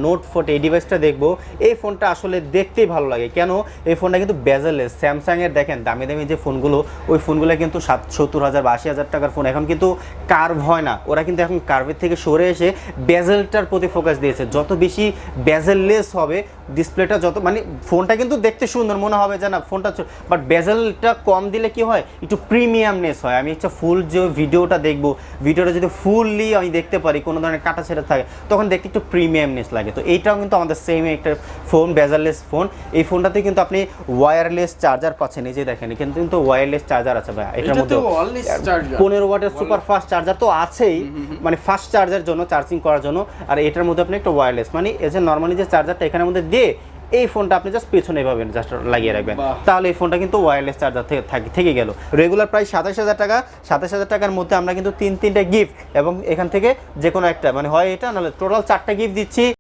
Note 40 এই ডিভাইসটা দেখবো। এই ফোনটা আসলে দেখতেই ভালো লাগে, কেন এই ফোনটা কিন্তু বেজেললেস। স্যামসাংয়ের দেখেন দামি দামি যে ফোনগুলো, ওই ফোনগুলো কিন্তু 70,000 বা 80,000 টাকার ফোন, এখন কিন্তু কার্ভ হয় না, ওরা কিন্তু এখন কার্ভের থেকে সরে এসে বেজেলটার প্রতি ফোকাস দিয়েছে। যত বেশি বেজেললেস হবে ডিসপ্লেটা, যত মানে ফোনটা কিন্তু দেখতে সুন্দর মনে হবে যে না ফোনটা, বাট বেজেলটা কম দিলে কি হয়, একটু প্রিমিয়ামনেস হয়। আমি একটা ফুল যে ভিডিওটা দেখবো, ভিডিওটা যদি ফুললি আমি দেখতে পারি, কোনো ধরনের কাটা ছেড়ে থাকে, তখন দেখতে একটু প্রিমিয়ামনেস লাগে। তো এইটাও কিন্তু আমাদের সেম একটা ফোন, বেজারলেস ফোন। এই ফোনটাতে কিন্তু আপনি ওয়্যারলেস চার্জার পাচ্ছেন, এই যে দেখেন এখানে কিন্তু ওয়্যারলেস চার্জার আছে ভাই। এটার মধ্যে 15 ওয়াটের সুপার ফাস্ট চার্জার তো আছেই, মানে ফাস্ট চার্জার জন্য, চার্জিং করার জন্য। আর এটার মধ্যে আপনি একটা ওয়্যারলেস, মানে এই যে নর্মালি যে চার্জারটা এখানের মধ্যে দিয়ে এই ফোনটা আপনি জাস্ট পেছনে পাবেন, জাস্ট লাগিয়ে রাখবেন, তাহলে এই ফোনটা কিন্তু ওয়্যারলেস চার্জার থেকে গেল। রেগুলার প্রাইস 27,000 টাকা। 27,000 টাকার মধ্যে আমরা কিন্তু 3টা গিফট, এবং এখান থেকে যে কোনো একটা, মানে হয় এটা নাহলে টোটাল 4টা গিফট দিচ্ছি।